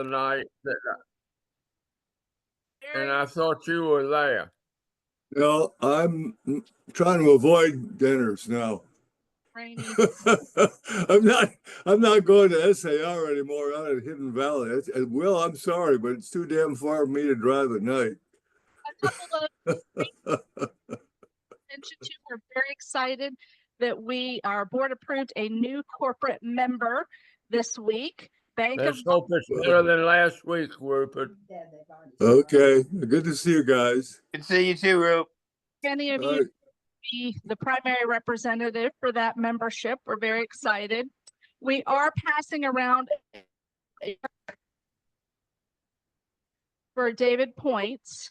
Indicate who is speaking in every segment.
Speaker 1: night and I thought you were there.
Speaker 2: Well, I'm trying to avoid dinners now.
Speaker 3: Rainy.
Speaker 2: I'm not I'm not going to SAR anymore out at Hidden Valley. Will, I'm sorry, but it's too damn far for me to drive at night.
Speaker 3: A couple of attention to. We're very excited that our board approved a new corporate member this week.
Speaker 1: Let's hope it's better than last week, Rupert.
Speaker 2: Okay, good to see you guys.
Speaker 4: Good to see you too, Rupert.
Speaker 3: Any of you be the primary representative for that membership. We're very excited. We are passing around for David Points.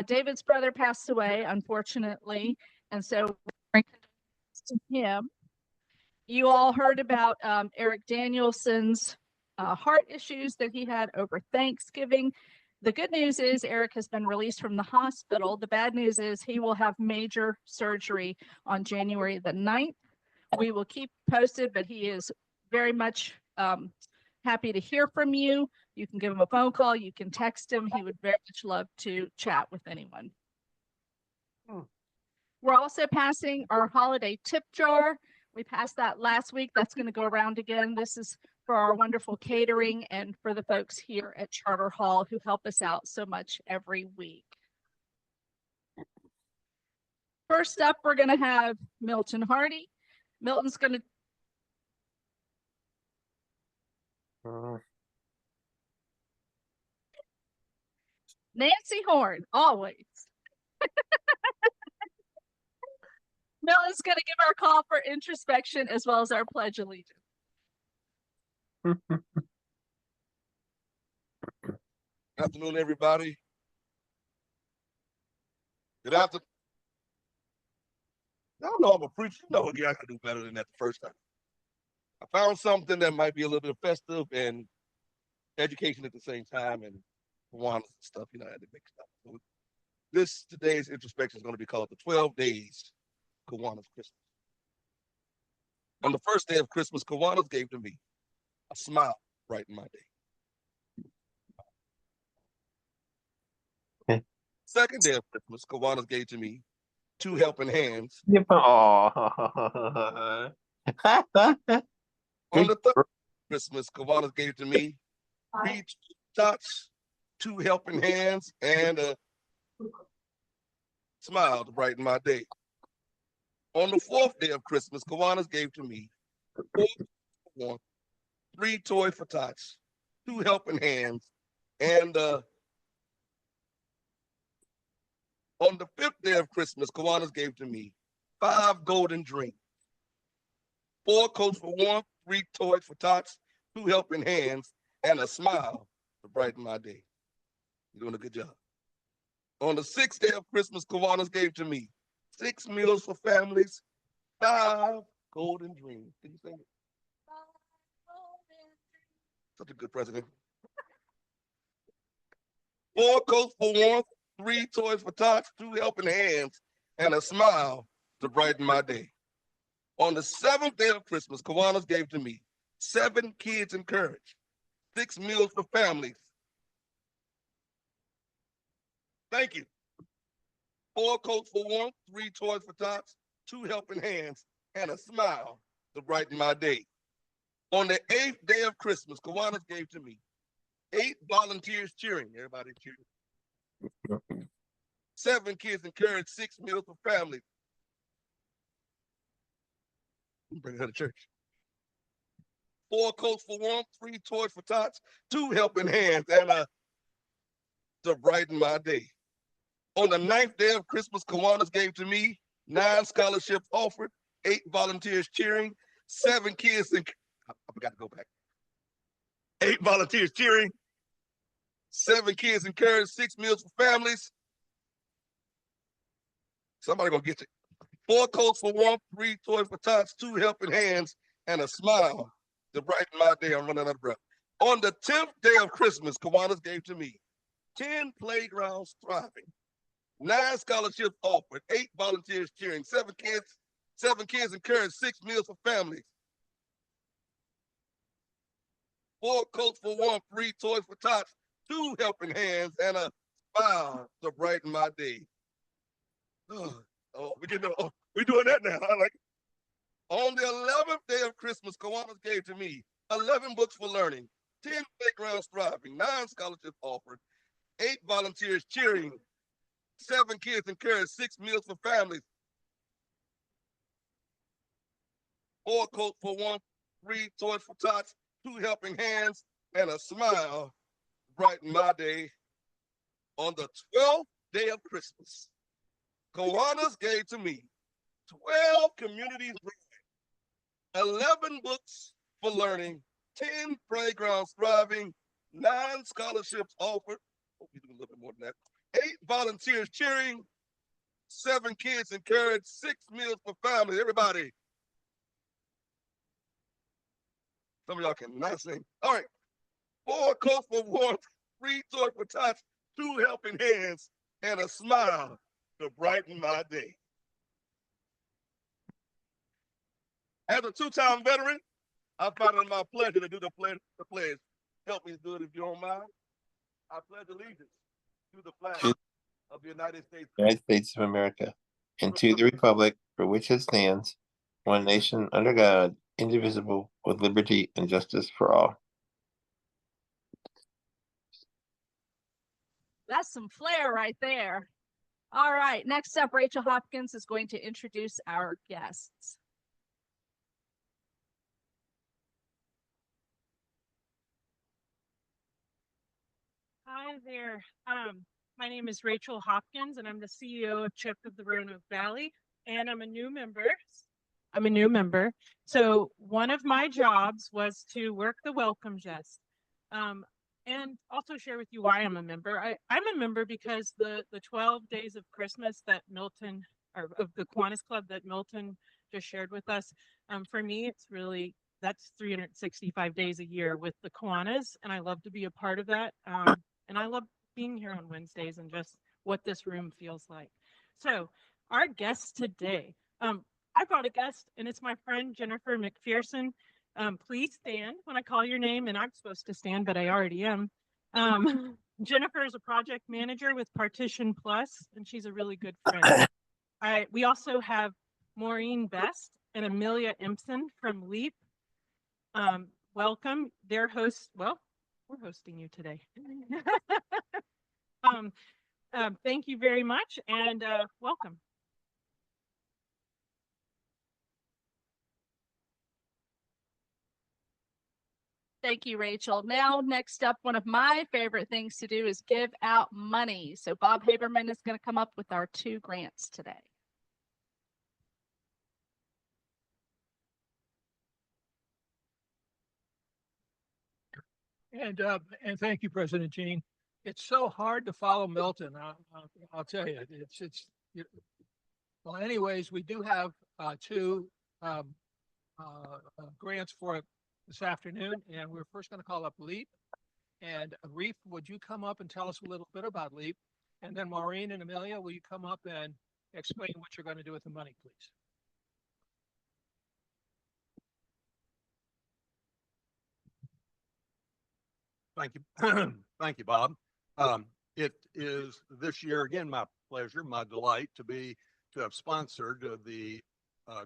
Speaker 3: David's brother passed away, unfortunately, and so to him. You all heard about Eric Danielson's heart issues that he had over Thanksgiving. The good news is Eric has been released from the hospital. The bad news is he will have major surgery on January the 9th. We will keep posted, but he is very much happy to hear from you. You can give him a phone call. You can text him. He would very much love to chat with anyone. We're also passing our holiday tip jar. We passed that last week. That's going to go around again. This is for our wonderful catering and for the folks here at Charter Hall who help us out so much every week. First up, we're going to have Milton Hardy. Milton's going to Nancy Horn, always. Milton's going to give our call for introspection as well as our pledge allegiance.
Speaker 5: Good afternoon, everybody. Good afternoon. I don't know, I'm a preacher. No, again, I can do better than that the first time. I found something that might be a little bit festive and education at the same time, and Kiwanis and stuff, I had to mix it up. So today's introspection is going to be called the 12 Days Kiwanis Christmas. On the first day of Christmas, Kiwanis gave to me a smile brightened my day. Second day of Christmas, Kiwanis gave to me 2 helping hands. On the third Christmas, Kiwanis gave to me 3 tots, 2 helping hands, and a smile to brighten my day. On the fourth day of Christmas, Kiwanis gave to me 3 toys for tots, 2 helping hands, and on the fifth day of Christmas, Kiwanis gave to me 5 golden drinks, 4 coats for warmth, 3 toys for tots, 2 helping hands, and a smile to brighten my day. You're doing a good job. On the sixth day of Christmas, Kiwanis gave to me 6 meals for families, 5 golden dreams. Can you sing it? Such a good president. 4 coats for warmth, 3 toys for tots, 2 helping hands, and a smile to brighten my day. On the seventh day of Christmas, Kiwanis gave to me 7 kids in courage, 6 meals for families. Thank you. 4 coats for warmth, 3 toys for tots, 2 helping hands, and a smile to brighten my day. On the 8th day of Christmas, Kiwanis gave to me 8 volunteers cheering. Everybody cheering. 7 kids in courage, 6 meals for families. Bring her to church. 4 coats for warmth, 3 toys for tots, 2 helping hands, and to brighten my day. On the 9th day of Christmas, Kiwanis gave to me 9 scholarships offered, 8 volunteers cheering, 7 kids in. I forgot to go back. 8 volunteers cheering, 7 kids encouraged, 6 meals for families. Somebody gonna get you. 4 coats for warmth, 3 toys for tots, 2 helping hands, and a smile to brighten my day. I'm running out of breath. On the 10th day of Christmas, Kiwanis gave to me 10 playgrounds thriving, 9 scholarships offered, 8 volunteers cheering, 7 kids encouraged, 6 meals for families. 4 coats for one, 3 toys for tots, 2 helping hands, and a smile to brighten my day. We're doing that now. I like it. On the 11th day of Christmas, Kiwanis gave to me 11 books for learning, 10 playgrounds thriving, 9 scholarships offered, 8 volunteers cheering, 7 kids encouraged, 6 meals for families, 4 coats for one, 3 toys for tots, 2 helping hands, and a smile brighten my day. On the 12th day of Christmas, Kiwanis gave to me 12 communities, 11 books for learning, 10 playgrounds thriving, 9 scholarships offered. Hope you do a little bit more than that. 8 volunteers cheering, 7 kids encouraged, 6 meals for families. Everybody. Some of y'all cannot sing. All right. 4 coats for warmth, 3 toys for tots, 2 helping hands, and a smile to brighten my day. As a 2-time veteran, I find it my pleasure to do the pledge. Help me do it if you don't mind. I pledge allegiance to the flag of the United States.
Speaker 4: United States of America, and to the republic for which it stands, one nation under God, indivisible, with liberty and justice for all.
Speaker 3: That's some flair right there. All right, next up, Rachel Hopkins is going to introduce our guests.
Speaker 6: Hi there. My name is Rachel Hopkins, and I'm the CEO of CHIP of the Roanoke Valley, and I'm a new member. So one of my jobs was to work the welcome desk, and also share with you why I'm a member. I'm a member because the 12 days of Christmas that Milton, or of the Kiwanis Club that Milton just shared with us, for me, it's really, that's 365 days a year with the Kiwanis, and I love to be a part of that. And I love being here on Wednesdays and just what this room feels like. So our guest today, I brought a guest, and it's my friend Jennifer McPherson. Please stand when I call your name, and I'm supposed to stand, but I already am. Jennifer is a project manager with Partition Plus, and she's a really good friend. We also have Maureen Best and Amelia Empson from LEAP. Welcome. Their hosts, well, we're hosting you today. Thank you very much, and welcome.
Speaker 3: Thank you, Rachel. Now, next up, one of my favorite things to do is give out money. So Bob Haberman is going to come up with our 2 grants today.
Speaker 7: And thank you, President Jean. It's so hard to follow Milton. I'll tell you, well, anyways, we do have 2 grants for it this afternoon, and we're first going to call up LEAP. And Reef, would you come up and tell us a little bit about LEAP? And then Maureen and Amelia, will you come up and explain what you're going to do with the money, please?
Speaker 8: Thank you. Thank you, Bob. It is this year, again, my pleasure, my delight to have sponsored the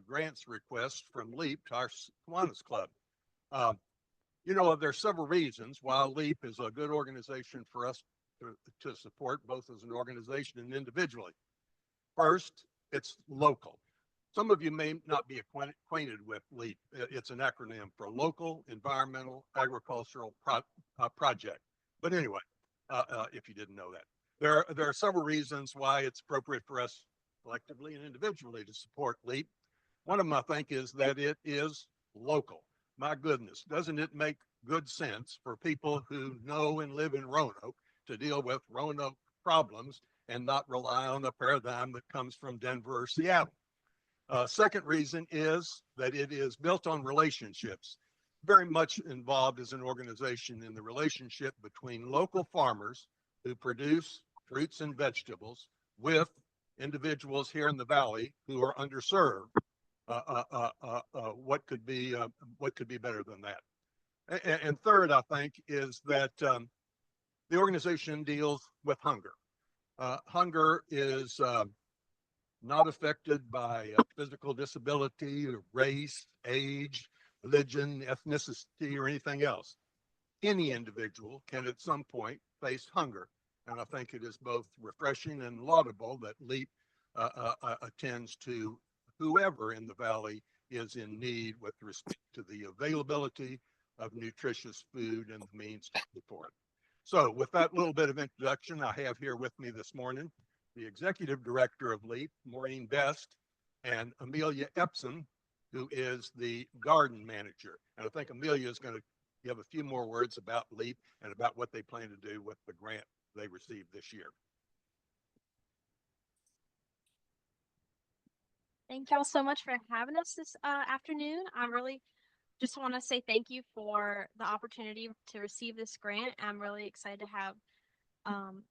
Speaker 8: grants request from LEAP to our Kiwanis Club. You know, there's several reasons why LEAP is a good organization for us to support, both as an organization and individually. First, it's local. Some of you may not be acquainted with LEAP. It's an acronym for Local Environmental Agricultural Project. But anyway, if you didn't know that, there are several reasons why it's appropriate for us collectively and individually to support LEAP. One of them, I think, is that it is local. My goodness, doesn't it make good sense for people who know and live in Roanoke to deal with Roanoke problems and not rely on a paradigm that comes from Denver or Seattle? Second reason is that it is built on relationships, very much involved as an organization in the relationship between local farmers who produce fruits and vegetables with individuals here in the Valley who are underserved. What could be better than that? And third, I think, is that the organization deals with hunger. Hunger is not affected by physical disability or race, age, religion, ethnicity, or anything else. Any individual can at some point face hunger. And I think it is both refreshing and laudable that LEAP attends to whoever in the Valley is in need with respect to the availability of nutritious food and the means to pay for it. So with that little bit of introduction, I have here with me this morning the executive director of LEAP, Maureen Best, and Amelia Epson, who is the garden manager. And I think Amelia is going to give a few more words about LEAP and about what they plan to do with the grant they received this year.
Speaker 9: Thank y'all so much for having us this afternoon. I really just want to say thank you for the opportunity to receive this grant. I'm really excited to have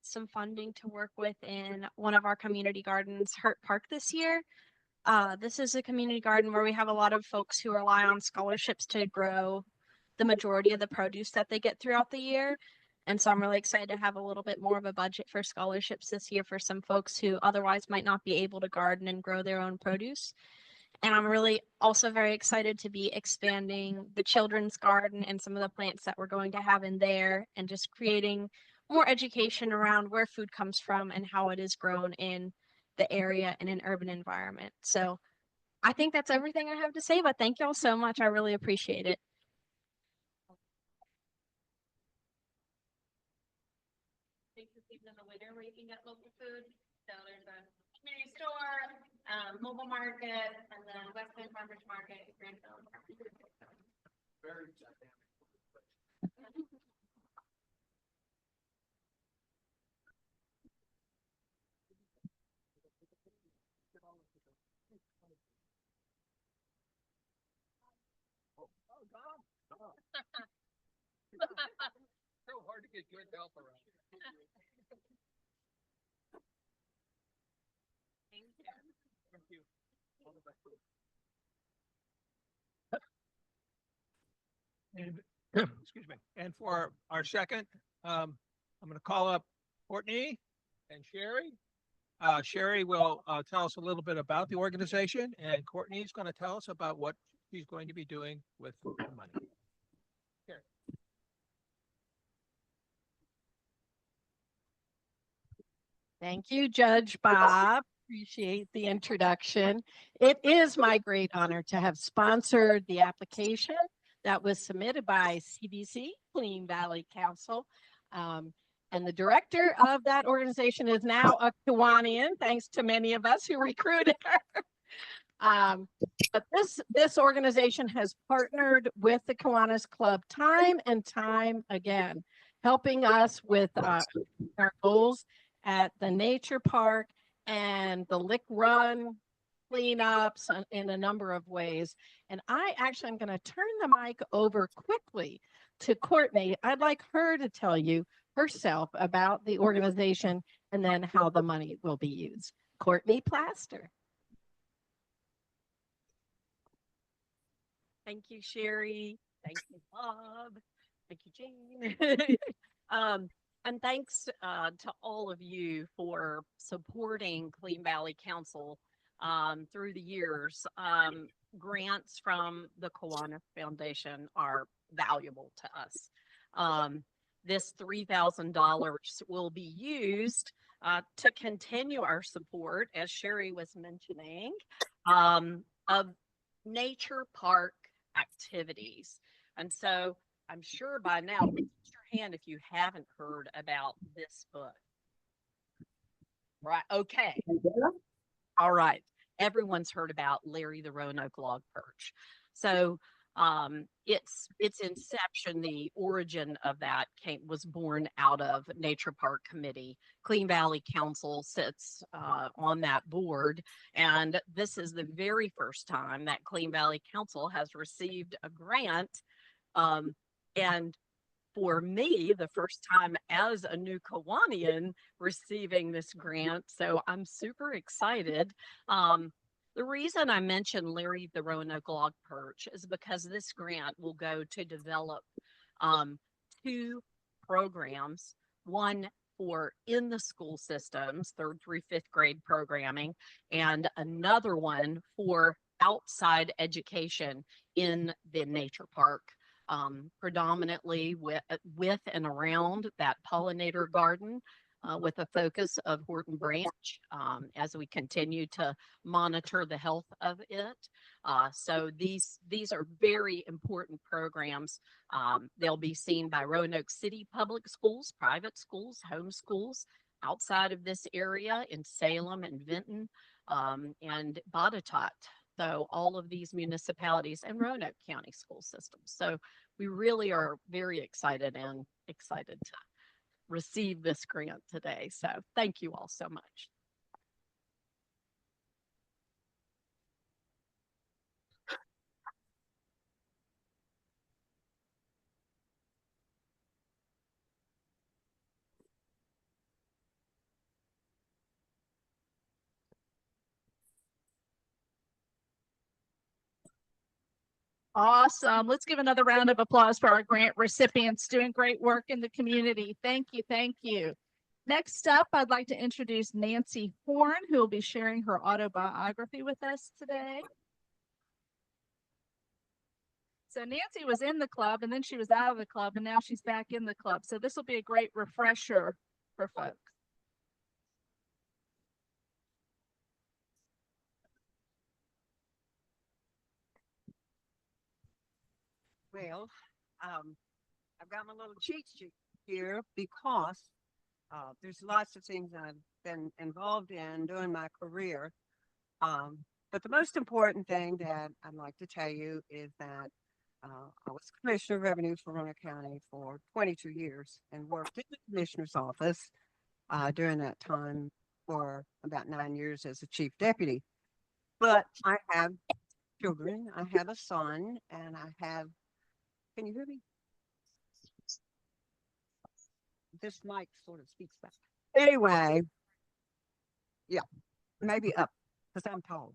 Speaker 9: some funding to work with in one of our community gardens, Hurt Park, this year. This is a community garden where we have a lot of folks who rely on scholarships to grow the majority of the produce that they get throughout the year. And so I'm really excited to have a little bit more of a budget for scholarships this year for some folks who otherwise might not be able to garden and grow their own produce. And I'm really also very excited to be expanding the children's garden and some of the plants that we're going to have in there, and just creating more education around where food comes from and how it is grown in the area in an urban environment. So I think that's everything I have to say, but thank y'all so much. I really appreciate it. In the winter where you can get local food. So there's a community store, mobile market, and then West End Farmers Market, Grandville.
Speaker 7: Very dynamic. So hard to get good help around.
Speaker 9: Thank you.
Speaker 7: Thank you. All the best. And excuse me. And for our second, I'm going to call up Courtney and Sherry. Sherry will tell us a little bit about the organization, and Courtney is going to tell us about what she's going to be doing with the money. Sherry.
Speaker 10: Thank you, Judge Bob. Appreciate the introduction. It is my great honor to have sponsored the application that was submitted by CVC, Clean Valley Council. And the director of that organization is now a Kiwanian, thanks to many of us who recruited her. But this organization has partnered with the Kiwanis Club time and time again, helping us with our goals at the nature park and the Lick Run cleanups in a number of ways. And I actually am going to turn the mic over quickly to Courtney. I'd like her to tell you herself about the organization and then how the money will be used. Courtney Plaster.
Speaker 11: Thank you, Sherry. Thank you, Bob. Thank you, Jane. And thanks to all of you for supporting Clean Valley Council through the years. Grants from the Kiwanis Foundation are valuable to us. This $3,000 will be used to continue our support, as Sherry was mentioning, of nature park activities. And so I'm sure by now, raise your hand if you haven't heard about this book. Right, okay. All right, everyone's heard about Larry the Roanoke log perch. So its inception, the origin of that was born out of Nature Park Committee. Clean Valley Council sits on that board, and this is the very first time that Clean Valley Council has received a grant. And for me, the first time as a new Kiwanian receiving this grant, so I'm super excited. The reason I mentioned Larry the Roanoke Log Perch is because this grant will go to develop um, two programs, one for in the school systems, third through fifth grade programming, and another one for outside education in the nature park, predominantly with and around that pollinator garden. With a focus of Horton Branch as we continue to monitor the health of it. So these are very important programs. They'll be seen by Roanoke City Public Schools, private schools, home schools outside of this area in Salem and Vinton and Botetourt. So all of these municipalities and Roanoke County school systems. So we really are very excited to receive this grant today. So thank you all so much.
Speaker 3: Awesome. Let's give another round of applause for our grant recipients doing great work in the community. Thank you. Thank you. Next up, I'd like to introduce Nancy Horn, who will be sharing her autobiography with us today. So Nancy was in the club and then she was out of the club and now she's back in the club. So this will be a great refresher for folks.
Speaker 12: Well, I've got my little cheat sheet here because there's lots of things I've been involved in during my career. But the most important thing that I'd like to tell you is that I was Commissioner of Revenue for Roanoke County for 22 years and worked in the Commissioner's office during that time for about 9 years as a Chief Deputy. But I have children. I have a son and I have, can you hear me? This mic sort of speaks back. Anyway, yeah, maybe up because I'm tall.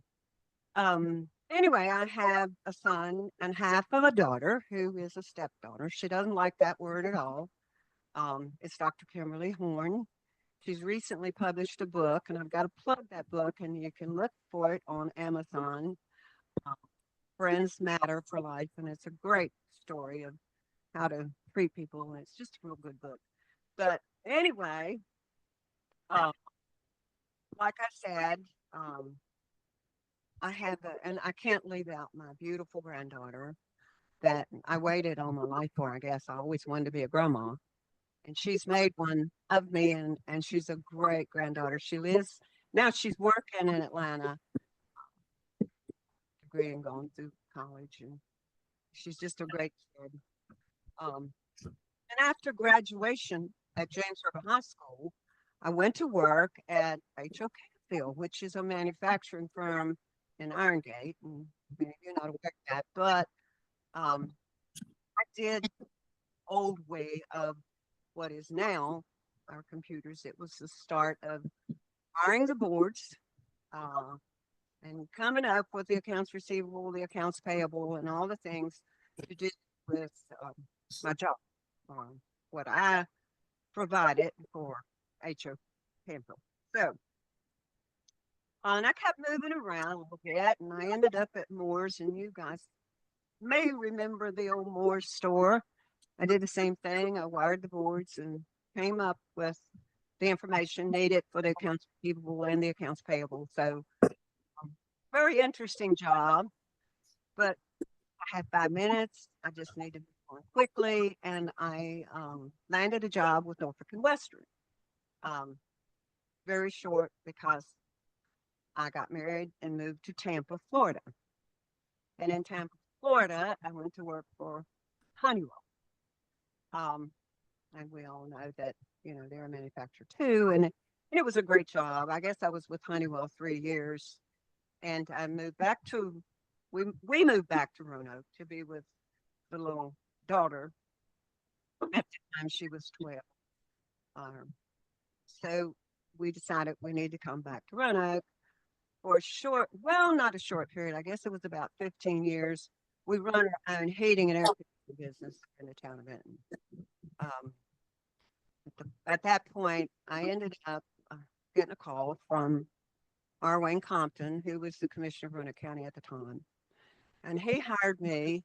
Speaker 12: Anyway, I have a son and half of a daughter who is a stepdaughter. She doesn't like that word at all. It's Dr. Kimberly Horn. She's recently published a book, and I've got to plug that book, and you can look for it on Amazon. Friends Matter for Life, and it's a great story of how to treat people, and it's just a real good book. But anyway, like I said, I have and I can't leave out my beautiful granddaughter that I waited all my life for. I guess I always wanted to be a grandma, and she's made one of me, and she's a great granddaughter. She lives now. She's working in Atlanta, degree and going through college, and she's just a great kid. And after graduation at James River High School, I went to work at H.O. Canfield, which is a manufacturing firm in Iron Gate. And many of you not aware of that, but I did old way of what is now our computers. It was the start of wiring the boards and coming up with the accounts receivable, the accounts payable, and all the things to do with my job, what I provided for H.O. Canfield. So, and I kept moving around a little bit, and I ended up at Moore's, and you guys may remember the old Moore's store. I did the same thing. I wired the boards and came up with the information needed for the accounts receivable and the accounts payable. So, very interesting job, but I had 5 minutes. I just needed to move on quickly, and I landed a job with Norfolk and Western. Very short because I got married and moved to Tampa, Florida. And in Tampa, Florida, I went to work for Honeywell. And we all know that, you know, they're a manufacturer too. And it was a great job. I guess I was with Honeywell 3 years. And I moved back to, we moved back to Roanoke to be with the little daughter. At the time she was 12. So we decided we need to come back to Roanoke for a short, well, not a short period. I guess it was about 15 years. We run our own heating and air conditioning business in the town of Benton. At that point, I ended up getting a call from R. Wayne Compton, who was the commissioner of Roanoke County at the time. And he hired me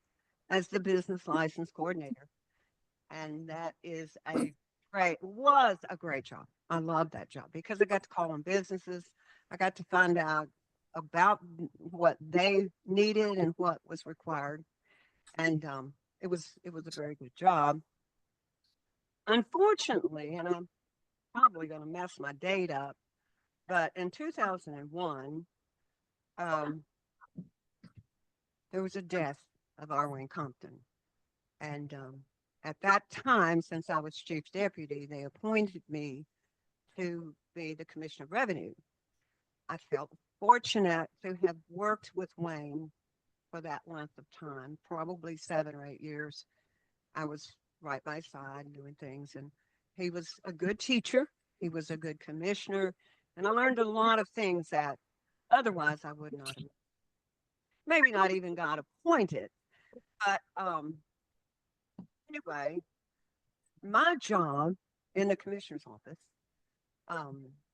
Speaker 12: as the business license coordinator. And that was a great job. I loved that job because I got to call on businesses. I got to find out about what they needed and what was required. And it was a very good job. Unfortunately, and I'm probably going to mess my date up, but in 2001, there was a death of R. Wayne Compton. And at that time, since I was chief deputy, they appointed me to be the commissioner of revenue. I felt fortunate to have worked with Wayne for that length of time, probably 7 or 8 years. I was right by his side doing things, and he was a good teacher. He was a good commissioner, and I learned a lot of things that otherwise I would not have, maybe not even got appointed. But anyway, my job in the commissioner's office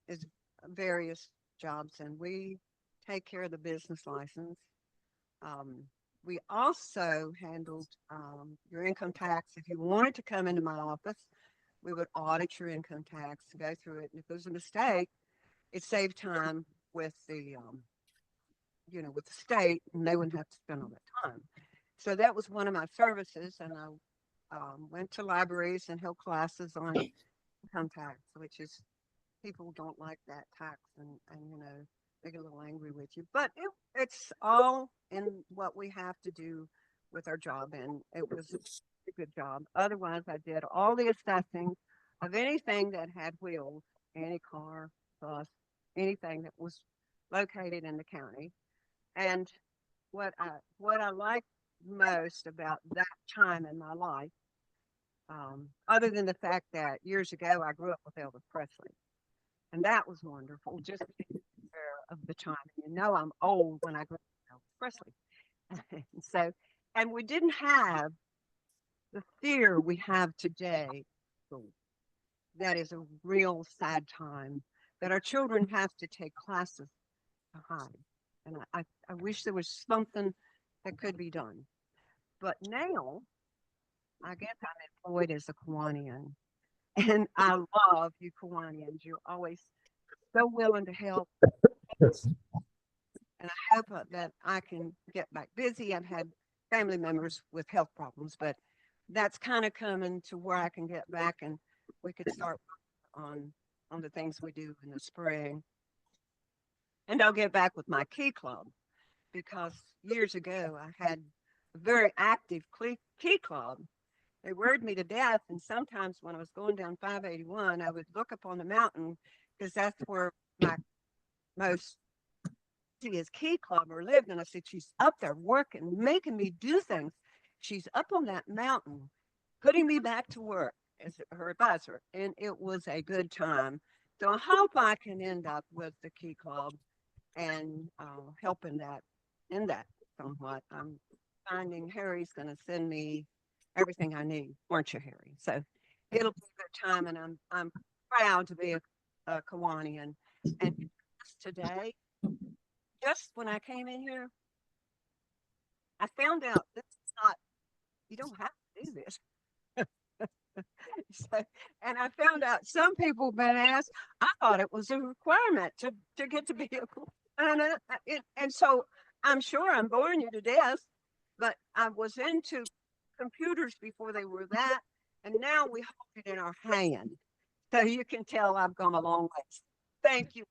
Speaker 12: is various jobs, and we take care of the business license. We also handled your income tax. If you wanted to come into my office, we would audit your income tax, go through it. And if there was a mistake, it saved time with the, with the state, and they wouldn't have to spend all that time. So that was one of my services, and I went to libraries and held classes on income tax, which is, people don't like that tax, and they get a little angry with you. But it's all in what we have to do with our job, and it was a good job. Otherwise, I did all the assessing of anything that had wheels, any car, bus, anything that was located in the county. And what I liked most about that time in my life, other than the fact that years ago I grew up with Elvis Presley, and that was wonderful, just being aware of the time. I'm old when I grew up with Elvis Presley. So, and we didn't have the fear we have today. That is a real sad time that our children have to take classes to hide. And I wish there was something that could be done. But now, I guess I'm employed as a Kiwanian. And I love you Kiwanians. You're always so willing to help. And I hope that I can get back busy. I've had family members with health problems, but that's kind of coming to where I can get back and we could start on the things we do in the spring. And I'll get back with my Key Club, because years ago I had a very active Key Club. They worried me to death, and sometimes when I was going down 581, I would look up on the mountain, because that's where my most busiest Key Clubber lived, and I said, she's up there working, making me do things. She's up on that mountain, putting me back to work as her advisor, and it was a good time. So I hope I can end up with the Key Club and helping that in that somewhat. I'm finding Harry's going to send me everything I need, weren't you, Harry? So it'll be a good time, and I'm proud to be a Kiwanian. And today, just when I came in here, I found out this is not, you don't have to do this. So, and I found out some people have been asked, I thought it was a requirement to get to be and so I'm sure I'm boring you to death, but I was into computers before they were that, and now we hold it in our hand. So you can tell I've gone a long way. Thank you.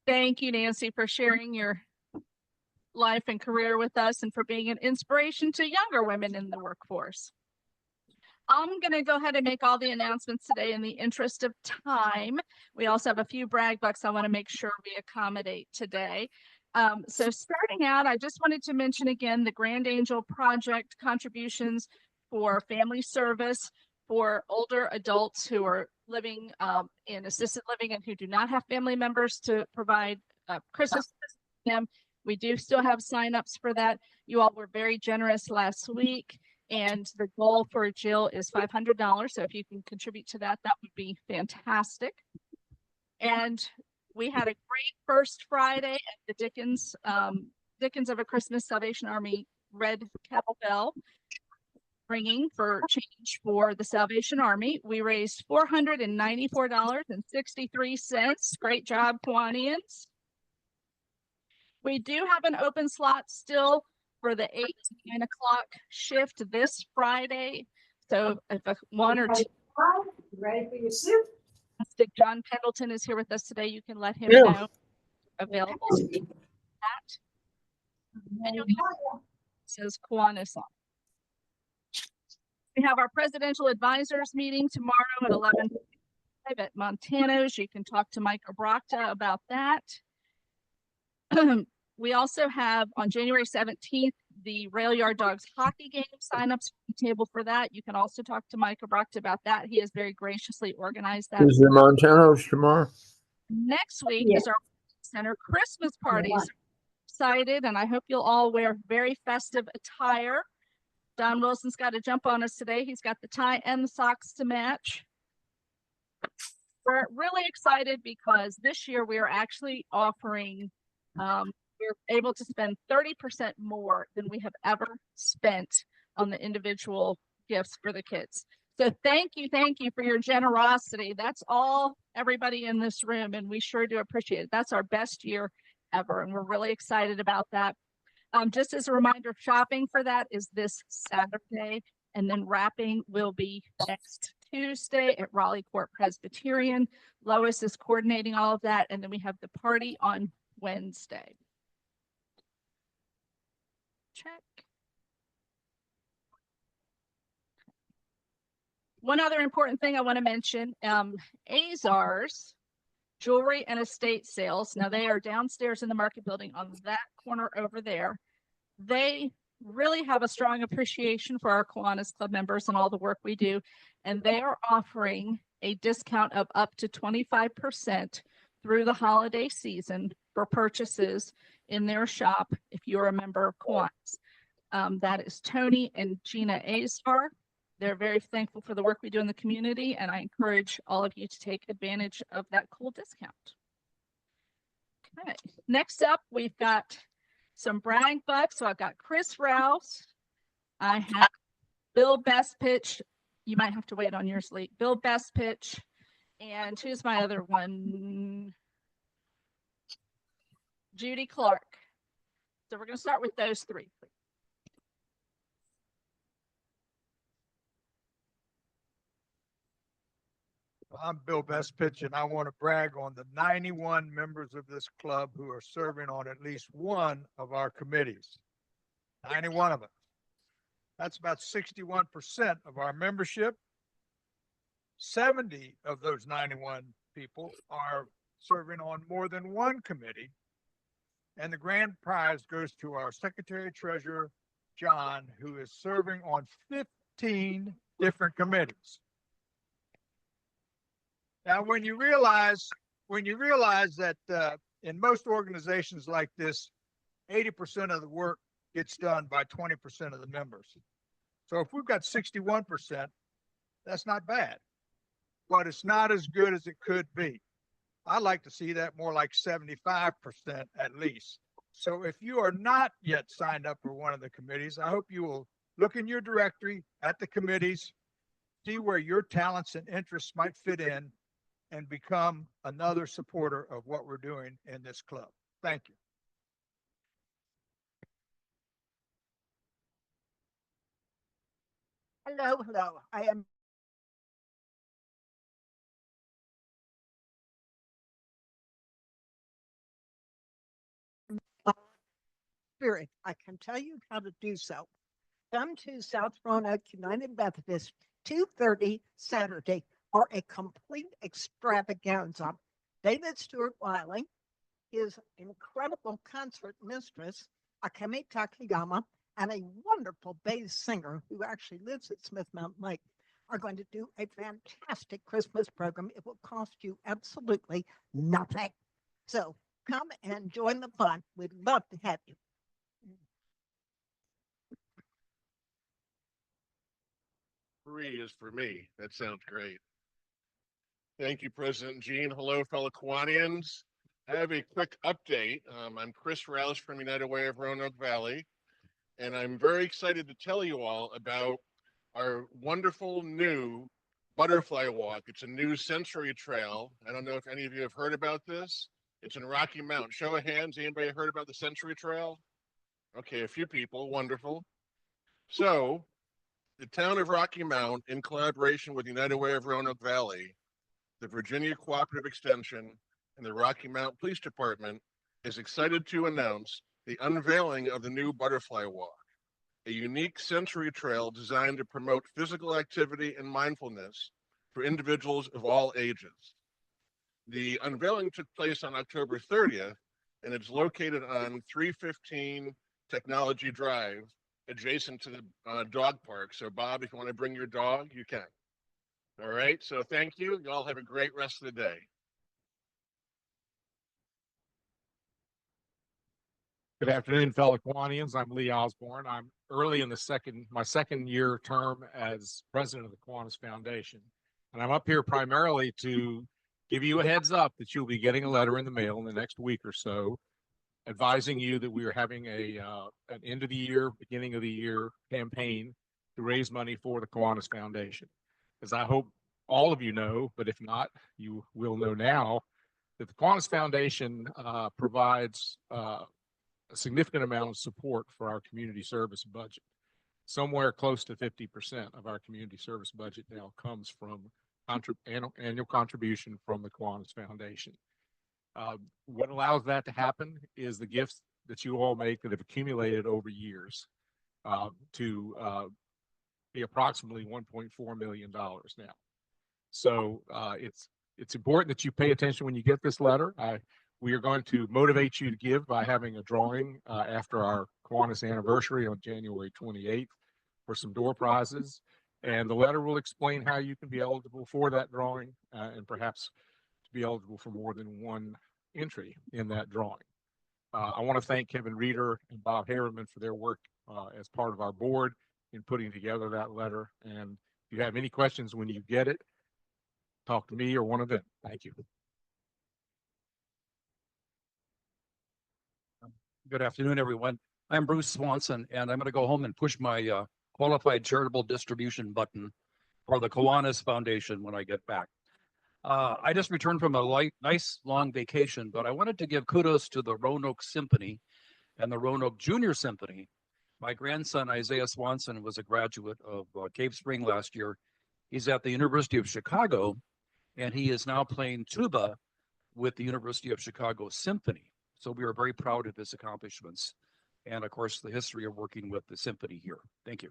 Speaker 3: Thank you, Nancy, for sharing your life and career with us and for being an inspiration to younger women in the workforce. I'm going to go ahead and make all the announcements today in the interest of time. We also have a few brag bucks I want to make sure we accommodate today. So starting out, I just wanted to mention again the Grand Angel Project contributions for family service for older adults who are living in assisted living and who do not have family members to provide Christmas to them. We do still have signups for that. You all were very generous last week, and the goal for Jill is $500. So if you can contribute to that, that would be fantastic. And we had a great first Friday at the Dickens of a Christmas Salvation Army Red Kettlebell ringing for change for the Salvation Army. We raised $494.63. Great job, Kiwanis. We do have an open slot still for the 8 to 9 o'clock shift this Friday. So if one or two
Speaker 13: ready for your soup?
Speaker 3: John Pendleton is here with us today, you can let him know available to do that. And you'll get says Kiwanis on. We have our presidential advisors meeting tomorrow at 11 at Montano's. You can talk to Mike Obrachta about that. We also have on January 17th, the Rail Yard Dogs hockey game signups table for that. You can also talk to Mike Obrachta about that. He has very graciously organized that.
Speaker 1: Is the Montanos tomorrow?
Speaker 3: Next week is our center Christmas parties. Excited, and I hope you'll all wear very festive attire. Don Wilson's got to jump on us today. He's got the tie and the socks to match. We're really excited because this year we are actually offering, we're able to spend 30% more than we have ever spent on the individual gifts for the kids. So thank you for your generosity. That's all everybody in this room, and we sure do appreciate it. That's our best year ever, and we're really excited about that. Just as a reminder, shopping for that is this Saturday, and then wrapping will be next Tuesday at Raleigh Court Presbyterian. Lois is coordinating all of that, and then we have the party on Wednesday. Check. One other important thing I want to mention, Azar's Jewelry and Estate Sales. Now they are downstairs in the market building on that corner over there. They really have a strong appreciation for our Kiwanis Club members and all the work we do. And they are offering a discount of up to 25% through the holiday season for purchases in their shop if you're a member of Kiwanis. That is Tony and Gina Azar. They're very thankful for the work we do in the community, and I encourage all of you to take advantage of that cool discount. Okay, next up, we've got some brag bucks. So I've got Chris Rouse. I have Bill Bestpitch. You might have to wait on yours, Lee. Bill Bestpitch. And who's my other one? Judy Clark. So we're going to start with those three, please.
Speaker 14: I'm Bill Bestpitch, and I want to brag on the 91 members of this club who are serving on at least one of our committees. 91 of them. That's about 61% of our membership. 70 of those 91 people are serving on more than one committee. And the grand prize goes to our Secretary Treasurer, John, who is serving on 15 different committees. Now, when you realize that in most organizations like this, 80% of the work gets done by 20% of the members. So if we've got 61%, that's not bad, but it's not as good as it could be. I'd like to see that more like 75% at least. So if you are not yet signed up for one of the committees, I hope you will look in your directory at the committees, see where your talents and interests might fit in, and become another supporter of what we're doing in this club. Thank you.
Speaker 13: Hello. I am Spirit. I can tell you how to do so. Come to South Roanoke United Methodist, 2:30 Saturday, for a complete extravaganza. David Stewart Wiley, his incredible concert mistress, Akemi Takayama, and a wonderful bass singer who actually lives at Smith Mountain Lake. are going to do a fantastic Christmas program. It will cost you absolutely nothing. So come and join the fun. We'd love to have you.
Speaker 15: Free is for me. That sounds great. Thank you, President Jean. Hello, fellow Kiwanians. I have a quick update. I'm Chris Rouse from United Way of Roanoke Valley, and I'm very excited to tell you all about our wonderful new butterfly walk. It's a new sensory trail. I don't know if any of you have heard about this. It's in Rocky Mount. Show of hands, anybody heard about the sensory trail? Okay, a few people, wonderful. So, the town of Rocky Mount, in collaboration with United Way of Roanoke Valley, the Virginia Cooperative Extension, and the Rocky Mount Police Department, is excited to announce the unveiling of the new Butterfly Walk, a unique sensory trail designed to promote physical activity and mindfulness for individuals of all ages. The unveiling took place on October 30th, and it's located on 315 Technology Drive, adjacent to the dog park. So, Bob, if you want to bring your dog, you can. All right, so thank you. You all have a great rest of the day.
Speaker 16: Good afternoon, fellow Kiwanians. I'm Lee Osborne. I'm early in my second year term as president of the Kiwanis Foundation. And I'm up here primarily to give you a heads up that you'll be getting a letter in the mail in the next week or so, advising you that we are having an end of the year, beginning of the year campaign to raise money for the Kiwanis Foundation. As I hope all of you know, but if not, you will know now, that the Kiwanis Foundation provides a significant amount of support for our community service budget. Somewhere close to 50% of our community service budget now comes from annual contribution from the Kiwanis Foundation. What allows that to happen is the gifts that you all make that have accumulated over years to be approximately $1.4 million now. So it's important that you pay attention when you get this letter. We are going to motivate you to give by having a drawing after our Kiwanis anniversary on January 28th for some door prizes. And the letter will explain how you can be eligible for that drawing and perhaps to be eligible for more than one entry in that drawing. I want to thank Kevin Reeder and Bob Harriman for their work as part of our board in putting together that letter. And if you have any questions when you get it, talk to me or one of them. Thank you.
Speaker 17: Good afternoon, everyone. I'm Bruce Swanson, and I'm going to go home and push my qualified charitable distribution button for the Kiwanis Foundation when I get back. I just returned from a nice long vacation, but I wanted to give kudos to the Roanoke Symphony and the Roanoke Junior Symphony. My grandson, Isaiah Swanson, was a graduate of Cave Spring last year. He's at the University of Chicago, and he is now playing tuba with the University of Chicago Symphony. So we are very proud of his accomplishments and, of course, the history of working with the symphony here. Thank you.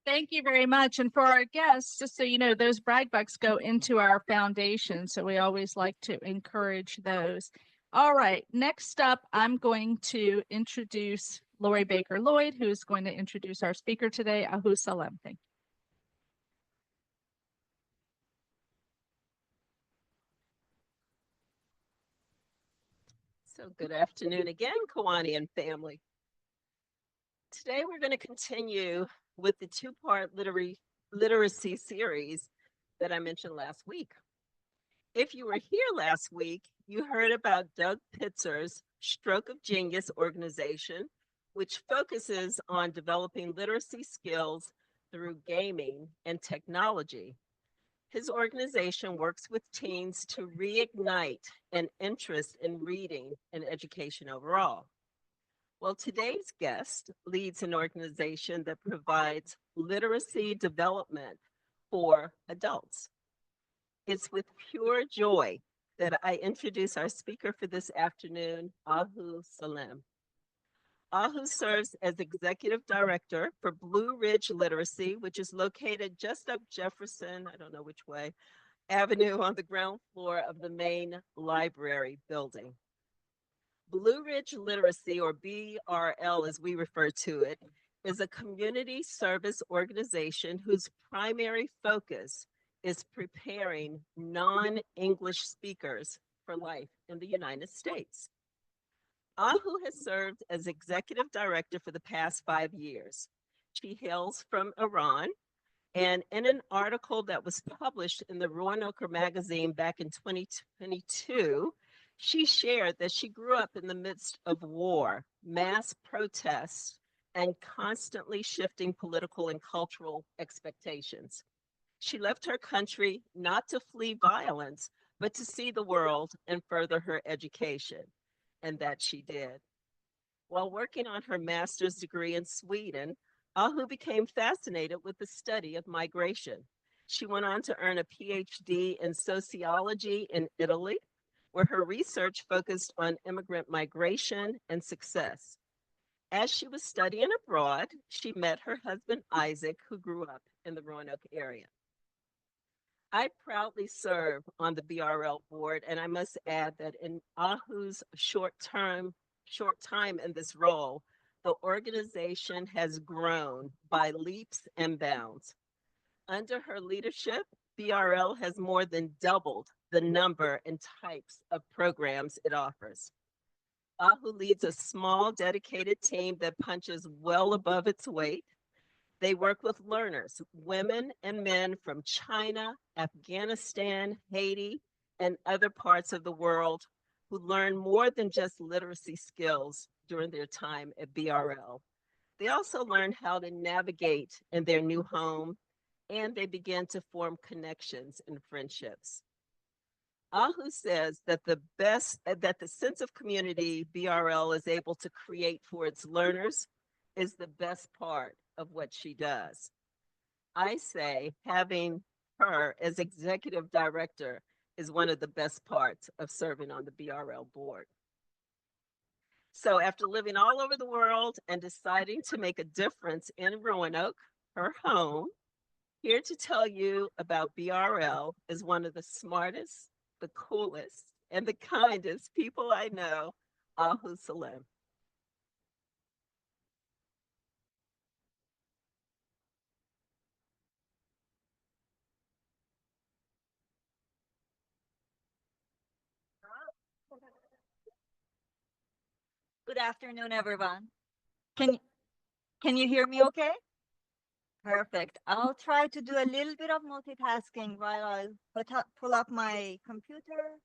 Speaker 3: Thank you very much. And for our guests, just so you know, those brag bucks go into our foundation. So we always like to encourage those. All right. Next up, I'm going to introduce Lori Baker Lloyd, who's going to introduce our speaker today, Ahu Salem. Thank you.
Speaker 11: So good afternoon again, Kiwanian family. Today we're going to continue with the two-part literacy series that I mentioned last week. If you were here last week, you heard about Doug Pitzer's Stroke of Genius organization, which focuses on developing literacy skills through gaming and technology. His organization works with teens to reignite an interest in reading and education overall. Well, today's guest leads an organization that provides literacy development for adults. It's with pure joy that I introduce our speaker for this afternoon, Ahu Salem. Ahu serves as executive director for Blue Ridge Literacy, which is located just up Jefferson, I don't know which way, Avenue on the ground floor of the main library building. Blue Ridge Literacy, or BRL as we refer to it, is a community service organization whose primary focus is preparing non-English speakers for life in the United States. Ahu has served as executive director for the past 5 years. She hails from Iran, and in an article that was published in the Roanoke magazine back in 2022, she shared that she grew up in the midst of war, mass protests, and constantly shifting political and cultural expectations. She left her country not to flee violence, but to see the world and further her education, and that she did. While working on her master's degree in Sweden, Ahu became fascinated with the study of migration. She went on to earn a PhD in sociology in Italy, where her research focused on immigrant migration and success. As she was studying abroad, she met her husband, Isaac, who grew up in the Roanoke area. I proudly serve on the BRL board, and I must add that in Ahu's short time in this role, the organization has grown by leaps and bounds. Under her leadership, BRL has more than doubled the number and types of programs it offers. Ahu leads a small, dedicated team that punches well above its weight. They work with learners, women and men from China, Afghanistan, Haiti, and other parts of the world who learn more than just literacy skills during their time at BRL. They also learn how to navigate in their new home, and they begin to form connections and friendships. Ahu says that that the sense of community BRL is able to create for its learners is the best part of what she does. I say having her as executive director is one of the best parts of serving on the BRL board. So after living all over the world and deciding to make a difference in Roanoke, her home, here to tell you about BRL is one of the smartest, the coolest, and the kindest people I know, Ahu Salim.
Speaker 18: Good afternoon, everyone. Can can you hear me okay? Perfect. I'll try to do a little bit of multitasking while I pull up my computer.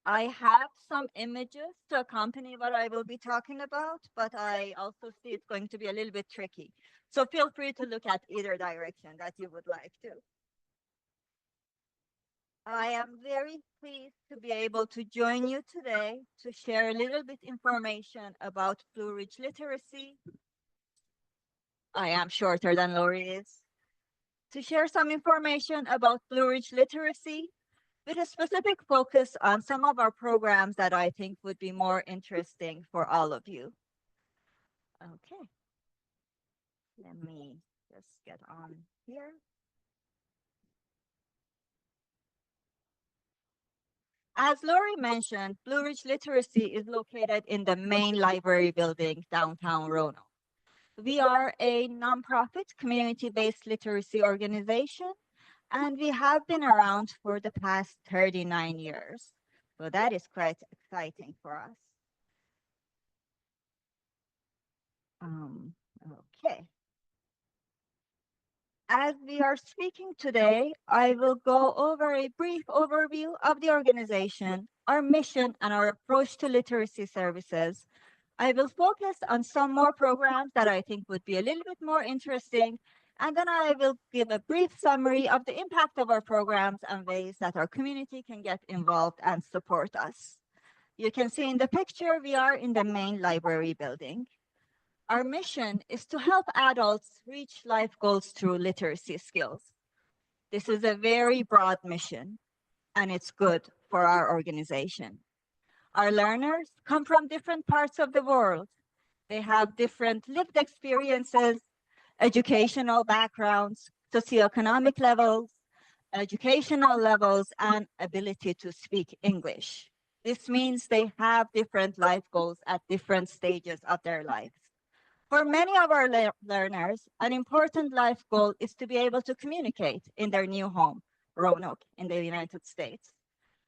Speaker 18: I have some images to accompany what I will be talking about, but I also see it's going to be a little bit tricky. So feel free to look at either direction that you would like to. I am very pleased to be able to join you today to share a little bit information about Blue Ridge literacy. I am shorter than Lori is. To share some information about Blue Ridge literacy with a specific focus on some of our programs that I think would be more interesting for all of you. Okay. Let me just get on here. As Lori mentioned, Blue Ridge Literacy is located in the main library building downtown Roanoke. We are a nonprofit community-based literacy organization, and we have been around for the past 39 years. So that is quite exciting for us. Okay. As we are speaking today, I will go over a brief overview of the organization, our mission, and our approach to literacy services. I will focus on some more programs that I think would be a little bit more interesting, and then I will give a brief summary of the impact of our programs and ways that our community can get involved and support us. You can see in the picture, we are in the main library building. Our mission is to help adults reach life goals through literacy skills. This is a very broad mission, and it's good for our organization. Our learners come from different parts of the world. They have different lived experiences, educational backgrounds, socioeconomic levels, educational levels, and ability to speak English. This means they have different life goals at different stages of their lives. For many of our learners, an important life goal is to be able to communicate in their new home, Roanoke, in the United States.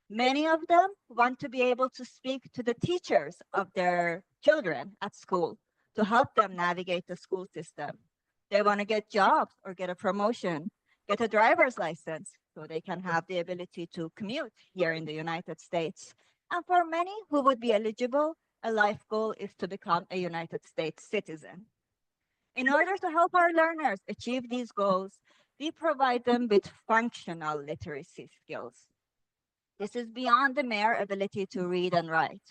Speaker 18: Many of them want to be able to speak to the teachers of their children at school to help them navigate the school system. They want to get jobs or get a promotion, get a driver's license so they can have the ability to commute here in the United States. And for many who would be eligible, a life goal is to become a United States citizen. In order to help our learners achieve these goals, we provide them with functional literacy skills. This is beyond the mere ability to read and write.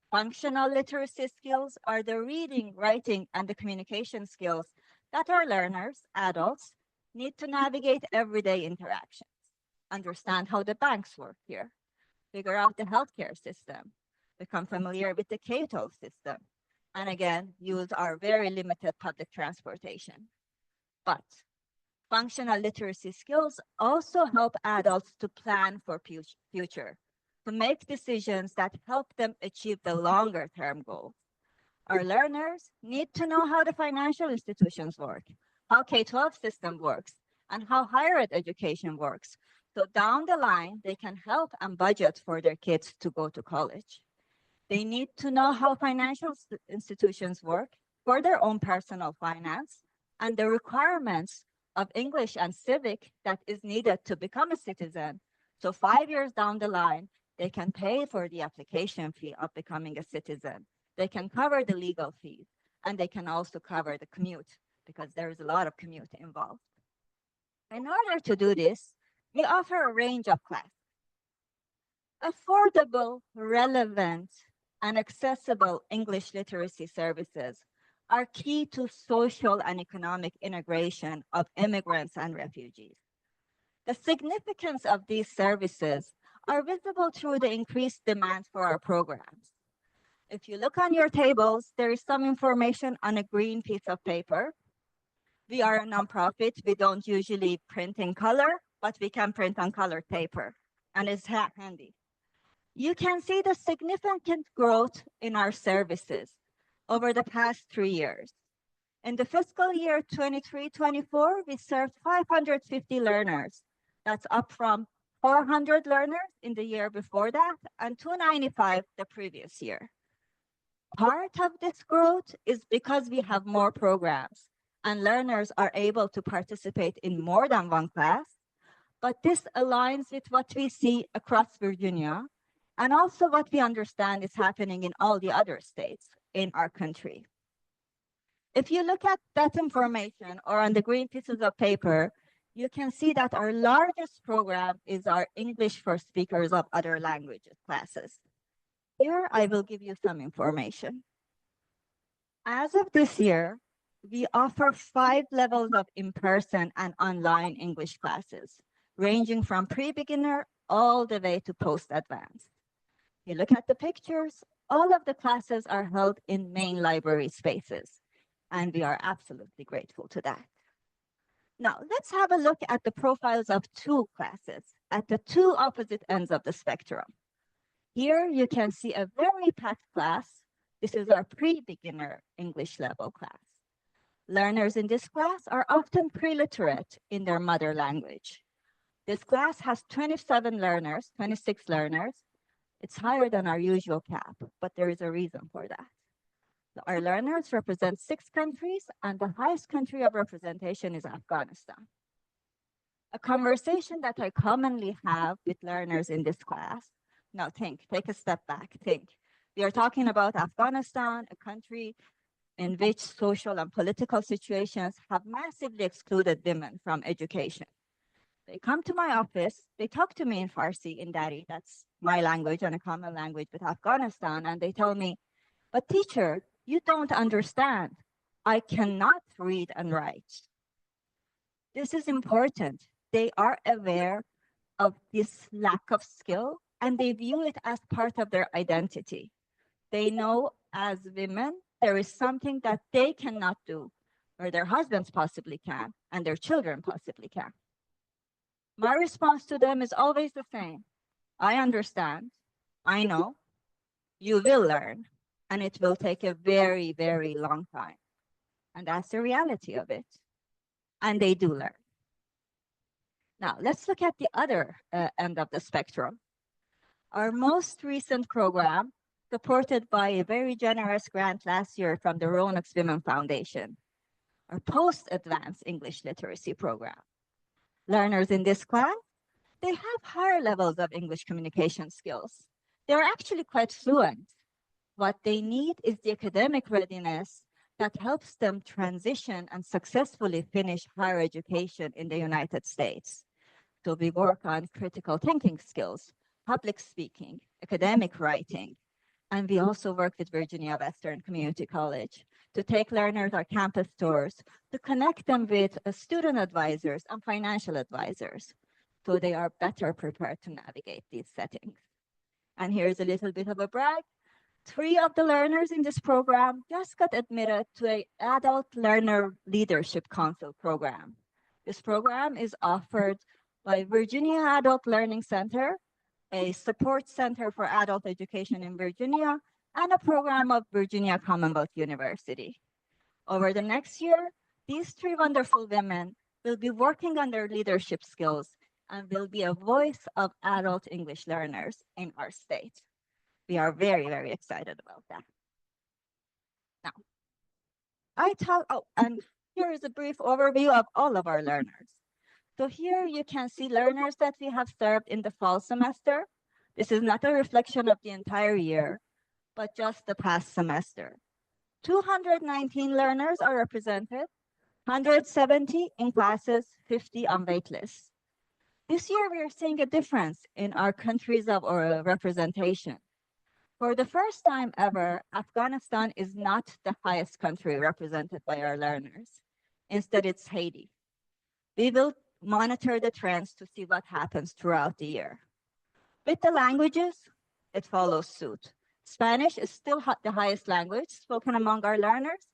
Speaker 18: Functional literacy skills are the reading, writing, and the communication skills that our learners, adults, need to navigate everyday interactions, understand how the banks work here, figure out the healthcare system, become familiar with the K-12 system, and again, use our very limited public transportation. But functional literacy skills also help adults to plan for future, to make decisions that help them achieve the longer term goals. Our learners need to know how the financial institutions work, how K-12 system works, and how higher ed education works. So down the line, they can help and budget for their kids to go to college. They need to know how financial institutions work for their own personal finance and the requirements of English and civic that is needed to become a citizen. So 5 years down the line, they can pay for the application fee of becoming a citizen. They can cover the legal fees, and they can also cover the commute because there is a lot of commute involved. In order to do this, we offer a range of classes. Affordable, relevant, and accessible English literacy services are key to social and economic integration of immigrants and refugees. The significance of these services are visible through the increased demand for our programs. If you look on your tables, there is some information on a green piece of paper. We are a nonprofit. We don't usually print in color, but we can print on colored paper, and it's handy. You can see the significant growth in our services over the past 3 years. In the fiscal year 23-24, we served 550 learners. That's up from 400 learners in the year before that and 295 the previous year. Part of this growth is because we have more programs and learners are able to participate in more than one class, but this aligns with what we see across Virginia and also what we understand is happening in all the other states in our country. If you look at that information or on the green pieces of paper, you can see that our largest program is our English for speakers of other languages classes. Here, I will give you some information. As of this year, we offer 5 levels of in-person and online English classes, ranging from pre-beginner all the way to post-advanced. You look at the pictures, all of the classes are held in main library spaces, and we are absolutely grateful to that. Now, let's have a look at the profiles of 2 classes at the 2 opposite ends of the spectrum. Here you can see a very packed class. This is our pre-beginner English level class. Learners in this class are often pre-literate in their mother language. This class has 27 learners, 26 learners. It's higher than our usual cap, but there is a reason for that. Our learners represent 6 countries, and the highest country of representation is Afghanistan. A conversation that I commonly have with learners in this class. Now take a step back, think. We are talking about Afghanistan, a country in which social and political situations have massively excluded women from education. They come to my office, they talk to me in Farsi, in Dari, that's my language and a common language with Afghanistan, and they tell me, but teacher, you don't understand. I cannot read and write. This is important. They are aware of this lack of skill and they view it as part of their identity. They know as women, there is something that they cannot do, or their husbands possibly can, and their children possibly can. My response to them is always the same. I understand, I know, you will learn, and it will take a very, very long time. And that's the reality of it. And they do learn. Now, let's look at the other end of the spectrum. Our most recent program, supported by a very generous grant last year from the Roanoke Women Foundation, our post-advanced English literacy program. Learners in this class, they have higher levels of English communication skills. They're actually quite fluent. What they need is the academic readiness that helps them transition and successfully finish higher education in the United States. So we work on critical thinking skills, public speaking, academic writing, and we also work with Virginia Western Community College to take learners on campus tours, to connect them with student advisors and financial advisors, so they are better prepared to navigate these settings. And here's a little bit of a brag. 3 of the learners in this program just got admitted to an Adult Learner Leadership Council program. This program is offered by Virginia Adult Learning Center, a support center for adult education in Virginia, and a program of Virginia Commonwealth University. Over the next year, these 3 wonderful women will be working on their leadership skills and will be a voice of adult English learners in our state. We are very, very excited about that. Now, and here is a brief overview of all of our learners. So here you can see learners that we have served in the fall semester. This is not a reflection of the entire year, but just the past semester. 219 learners are represented, 170 in classes, 50 on waitlist. This year, we are seeing a difference in our countries of representation. For the first time ever, Afghanistan is not the highest country represented by our learners. Instead, it's Haiti. We will monitor the trends to see what happens throughout the year. With the languages, it follows suit. Spanish is still the highest language spoken among our learners,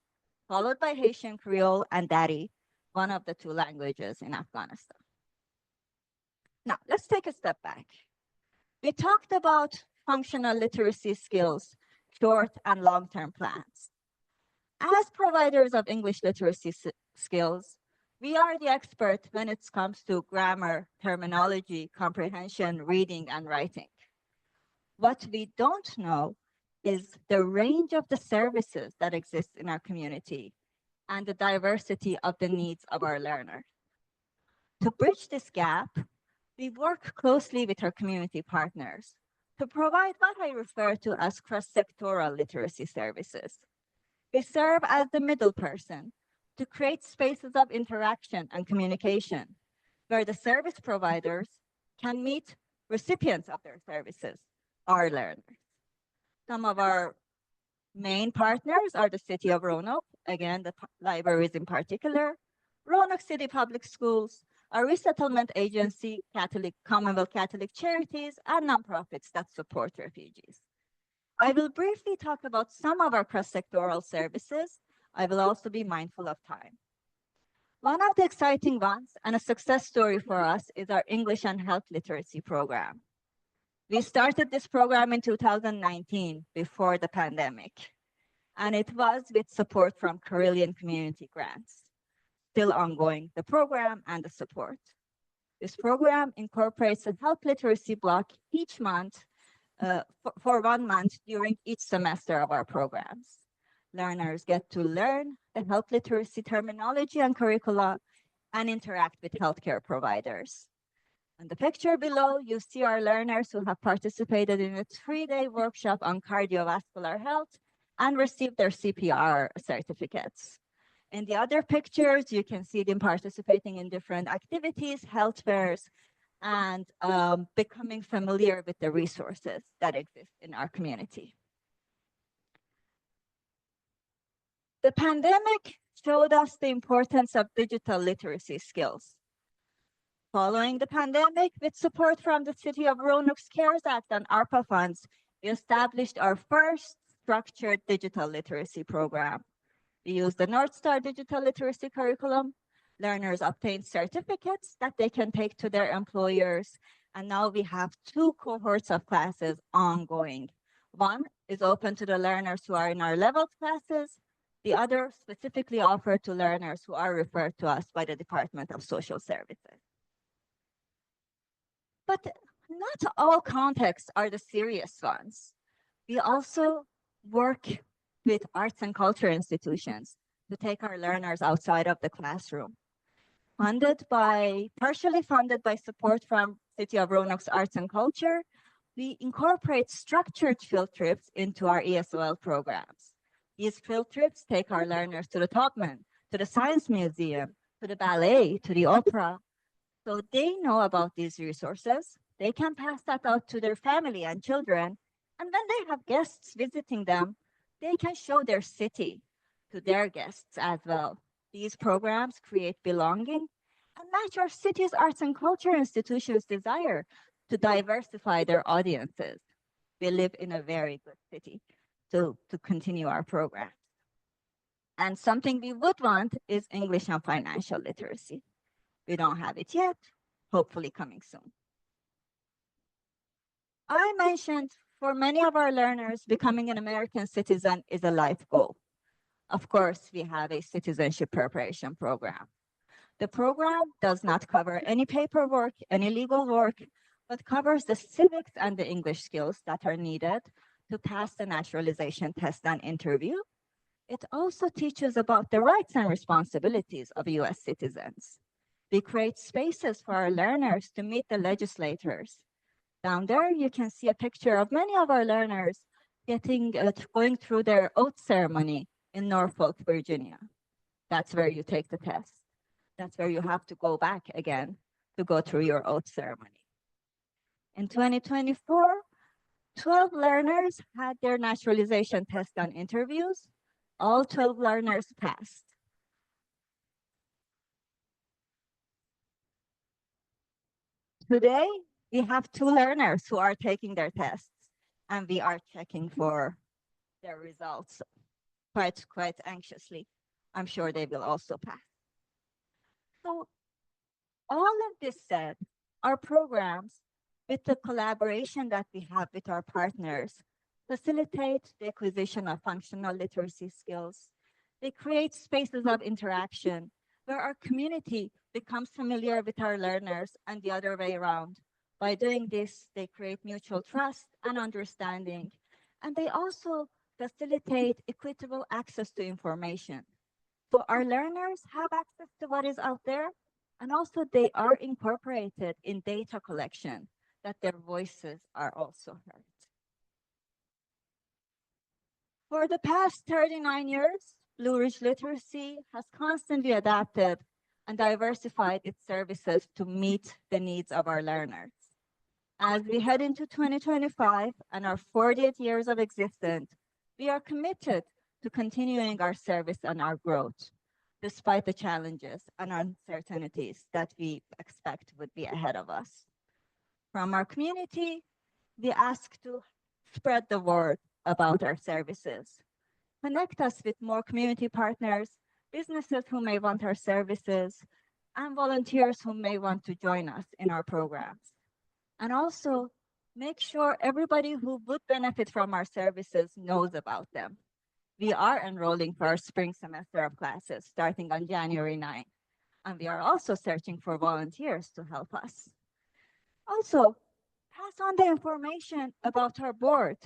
Speaker 18: followed by Haitian Creole and Dari, one of the 2 languages in Afghanistan. Now, let's take a step back. We talked about functional literacy skills, short and long-term plans. As providers of English literacy skills, we are the expert when it comes to grammar, terminology, comprehension, reading, and writing. What we don't know is the range of the services that exist in our community and the diversity of the needs of our learners. To bridge this gap, we work closely with our community partners to provide what I refer to as cross-sectoral literacy services. We serve as the middle person to create spaces of interaction and communication where the service providers can meet recipients of their services, our learners. Some of our main partners are the City of Roanoke, again, the libraries in particular, Roanoke City Public Schools, a resettlement agency, Commonwealth Catholic Charities, and nonprofits that support refugees. I will briefly talk about some of our cross-sectoral services. I will also be mindful of time. One of the exciting ones and a success story for us is our English and Health Literacy program. We started this program in 2019, before the pandemic, and it was with support from Carilion Community Grants. Still ongoing, the program and the support. This program incorporates a health literacy block each month for 1 month during each semester of our programs. Learners get to learn the health literacy terminology and curricula and interact with healthcare providers. In the picture below, you see our learners who have participated in a 3-day workshop on cardiovascular health and received their CPR certificates. In the other pictures, you can see them participating in different activities, health fairs, and becoming familiar with the resources that exist in our community. The pandemic showed us the importance of digital literacy skills. Following the pandemic, with support from the City of Roanoke's CARES Act and ARPA funds, we established our first structured digital literacy program. We used the North Star Digital Literacy Curriculum. Learners obtained certificates that they can take to their employers. And now we have 2 cohorts of classes ongoing. One is open to the learners who are in our level classes. The other specifically offered to learners who are referred to us by the Department of Social Services. But not all contexts are the serious ones. We also work with arts and culture institutions to take our learners outside of the classroom. Partially funded by support from City of Roanoke's Arts and Culture, we incorporate structured field trips into our ESOL programs. These field trips take our learners to the Topman, to the Science Museum, to the ballet, to the opera. So they know about these resources. They can pass that out to their family and children. And when they have guests visiting them, they can show their city to their guests as well. These programs create belonging and match our city's arts and culture institutions' desire to diversify their audiences. We live in a very good city to continue our program. And something we would want is English and financial literacy. We don't have it yet, hopefully coming soon. I mentioned for many of our learners, becoming an American citizen is a life goal. Of course, we have a citizenship preparation program. The program does not cover any paperwork, any legal work, but covers the civics and the English skills that are needed to pass the naturalization test and interview. It also teaches about the rights and responsibilities of US citizens. We create spaces for our learners to meet the legislators. Down there, you can see a picture of many of our learners going through their oath ceremony in Norfolk, Virginia. That's where you take the test. That's where you have to go back again to go through your oath ceremony. In 2024, 12 learners had their naturalization test and interviews. All 12 learners passed. Today, we have 2 learners who are taking their tests, and we are checking for their results quite anxiously. I'm sure they will also pass. So all of this said, our programs, with the collaboration that we have with our partners, facilitate the acquisition of functional literacy skills. They create spaces of interaction where our community becomes familiar with our learners and the other way around. By doing this, they create mutual trust and understanding, and they also facilitate equitable access to information. So our learners have access to what is out there, and also they are incorporated in data collection, that their voices are also heard. For the past 39 years, Blue Ridge Literacy has constantly adapted and diversified its services to meet the needs of our learners. As we head into 2025 and our 40th years of existence, we are committed to continuing our service and our growth, despite the challenges and uncertainties that we expect would be ahead of us. From our community, we ask to spread the word about our services. Connect us with more community partners, businesses who may want our services, and volunteers who may want to join us in our programs. And also, make sure everybody who would benefit from our services knows about them. We are enrolling for our spring semester of classes starting on January 9th, and we are also searching for volunteers to help us. Also, pass on the information about our board.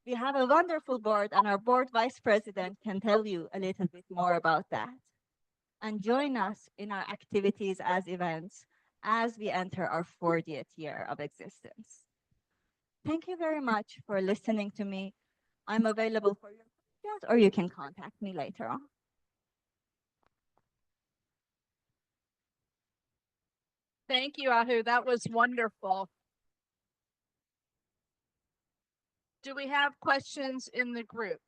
Speaker 18: We have a wonderful board, and our board vice president can tell you a little bit more about that. And join us in our activities as events as we enter our 40th year of existence. Thank you very much for listening to me. I'm available for your questions, or you can contact me later on.
Speaker 3: Thank you, Ahu. That was wonderful. Do we have questions in the group?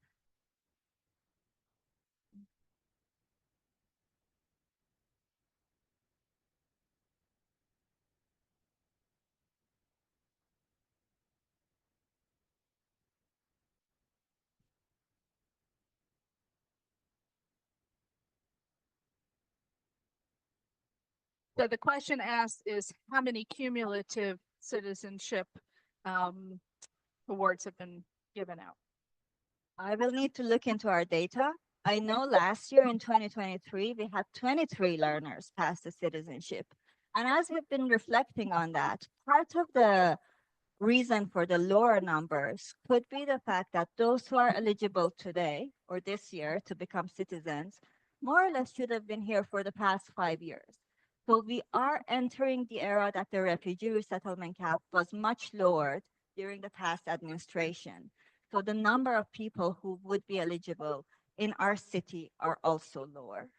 Speaker 3: So the question asked is how many cumulative citizenship awards have been given out?
Speaker 18: I will need to look into our data I know last year in 2023, we had 23 learners pass the citizenship. And as we've been reflecting on that, part of the reason for the lower numbers could be the fact that those who are eligible today or this year to become citizens more or less should have been here for the past 5 years. So we are entering the era that the refugee resettlement cap was much lowered during the past administration. So the number of people who would be eligible in our city are also lower.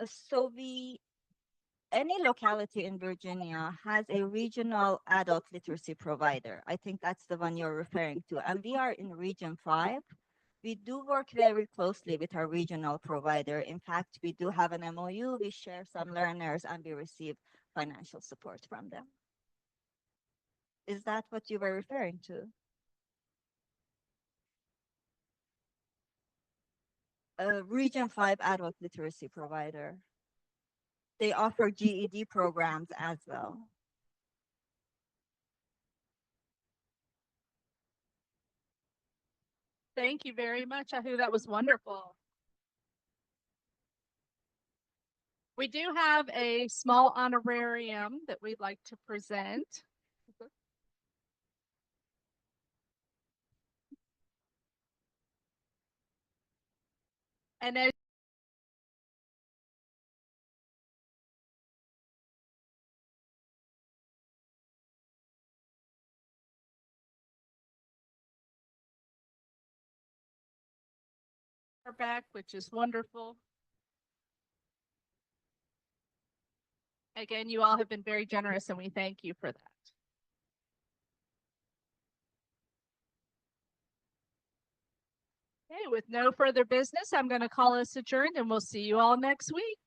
Speaker 18: So any locality in Virginia has a regional adult literacy provider. I think that's the one you're referring to. And we are in Region 5. We do work very closely with our regional provider. In fact, we do have an MOU. We share some learners and we receive financial support from them. Is that what you were referring to? A Region 5 adult literacy provider. They offer GED programs as well.
Speaker 3: Thank you very much, Ahu. That was wonderful. We do have a small honorarium that we'd like to present. And as back, which is wonderful. Again, you all have been very generous and we thank you for that. Okay, with no further business, I'm going to call us adjourned and we'll see you all next week.